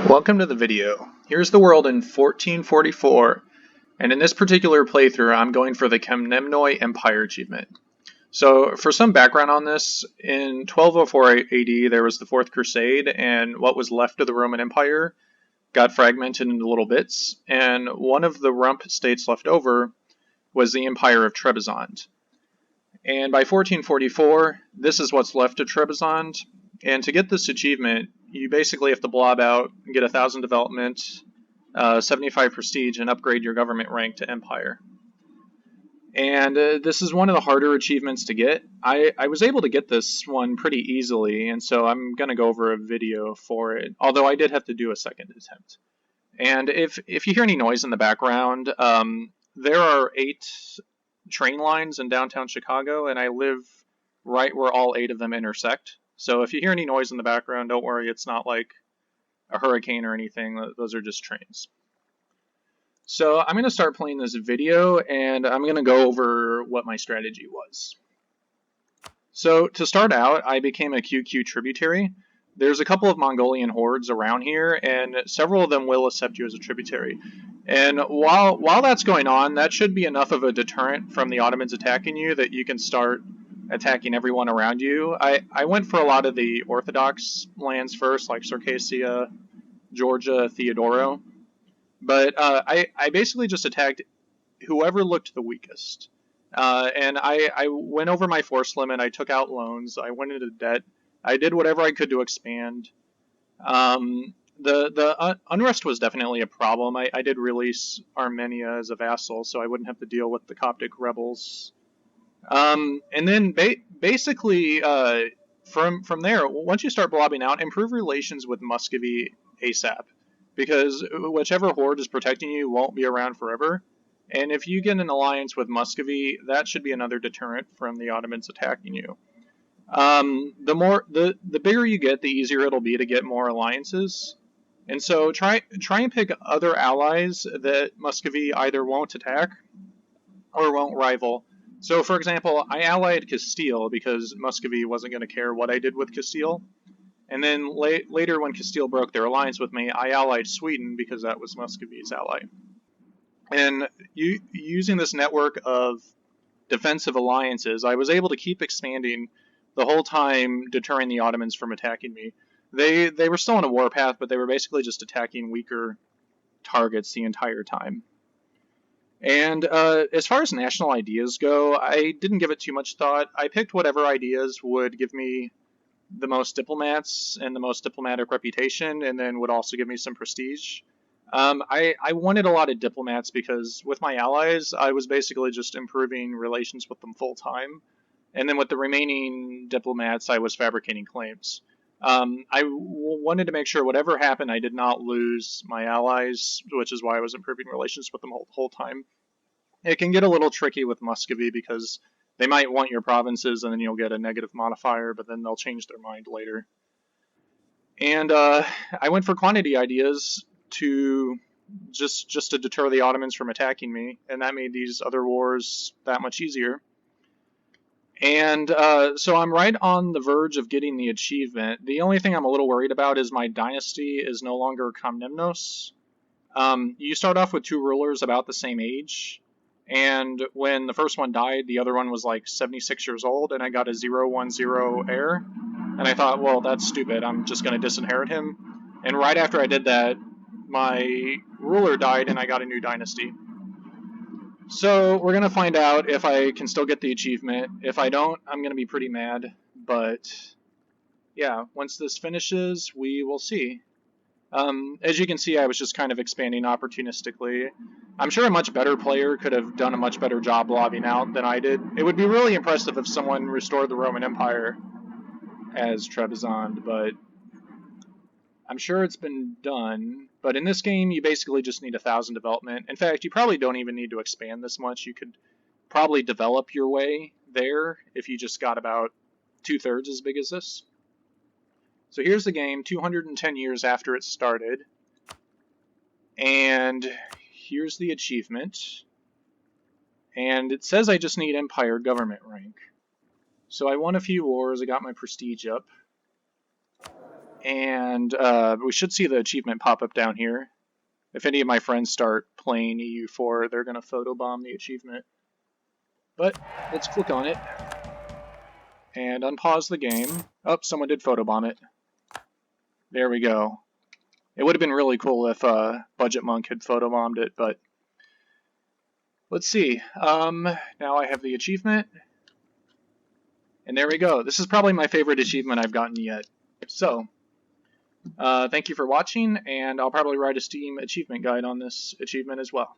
Welcome to the video. Here's the world in 1444, and in this particular playthrough I'm going for the Komnenoi Empire achievement. So for some background on this, in 1204 AD there was the Fourth Crusade, and what was left of the Roman Empire got fragmented into little bits, and one of the rump states left over was the Empire of Trebizond. And by 1444, this is what's left of Trebizond. And to get this achievement, you basically have to blob out, get 1,000 development, 75 prestige, and upgrade your government rank to Empire. And this is one of the harder achievements to get. I was able to get this one pretty easily, and so I'm going to go over a video for it, although I did have to do a second attempt. And if you hear any noise in the background, there are 8 train lines in downtown Chicago, and I live right where all 8 of them intersect. So if you hear any noise in the background, don't worry, it's not like a hurricane or anything. Those are just trains. So I'm going to start playing this video, and I'm going to go over what my strategy was. So to start out, I became a QQ tributary. There's a couple of Mongolian hordes around here, and several of them will accept you as a tributary. And while that's going on, that should be enough of a deterrent from the Ottomans attacking you that you can start attacking everyone around you. I went for a lot of the Orthodox lands first, like Circassia, Georgia, Theodoro. But I basically just attacked whoever looked the weakest. And I went over my force limit, I took out loans, I went into debt, I did whatever I could to expand. The unrest was definitely a problem. I did release Armenia as a vassal, so I wouldn't have to deal with the Coptic rebels. And then basically, from there, once you start blobbing out, improve relations with Muscovy ASAP, because whichever horde is protecting you won't be around forever. And if you get an alliance with Muscovy, that should be another deterrent from the Ottomans attacking you. The bigger you get, the easier it'll be to get more alliances. And so try and pick other allies that Muscovy either won't attack or won't rival. So, for example, I allied Castile because Muscovy wasn't going to care what I did with Castile. And then later, when Castile broke their alliance with me, I allied Sweden because that was Muscovy's ally. And using this network of defensive alliances, I was able to keep expanding the whole time, deterring the Ottomans from attacking me. They were still on a warpath, but they were basically just attacking weaker targets the entire time. And as far as national ideas go, I didn't give it too much thought. I picked whatever ideas would give me the most diplomats and the most diplomatic reputation, and then would also give me some prestige. I wanted a lot of diplomats because with my allies, I was basically just improving relations with them full time. And then with the remaining diplomats, I was fabricating claims. I wanted to make sure whatever happened, I did not lose my allies, which is why I was improving relations with them the whole time. It can get a little tricky with Muscovy because they might want your provinces and then you'll get a negative modifier, but then they'll change their mind later. And I went for quantity ideas to just to deter the Ottomans from attacking me, and that made these other wars that much easier. And so I'm right on the verge of getting the achievement. The only thing I'm a little worried about is my dynasty is no longer Komnenos. You start off with 2 rulers about the same age, and when the first one died, the other one was like 76 years old, and I got a 010 heir. And I thought, well, that's stupid, I'm just going to disinherit him. And right after I did that, my ruler died, and I got a new dynasty. So we're going to find out if I can still get the achievement. If I don't, I'm going to be pretty mad. But yeah, once this finishes, we will see. As you can see, I was just kind of expanding opportunistically. I'm sure a much better player could have done a much better job lobbing out than I did. It would be really impressive if someone restored the Roman Empire as Trebizond, but I'm sure it's been done. But in this game, you basically just need 1,000 development. In fact, you probably don't even need to expand this much. You could probably develop your way there if you just got about 2/3 as big as this. So here's the game 210 years after it started. And here's the achievement. And it says I just need Empire government rank. So I won a few wars, I got my prestige up. And we should see the achievement pop up down here. If any of my friends start playing EU4, they're going to photobomb the achievement. But let's click on it and unpause the game. Oh, someone did photobomb it. There we go. It would have been really cool if Budget Monk had photobombed it, but let's see. Now I have the achievement. And there we go. This is probably my favorite achievement I've gotten yet. So, thank you for watching, and I'll probably write a Steam achievement guide on this achievement as well.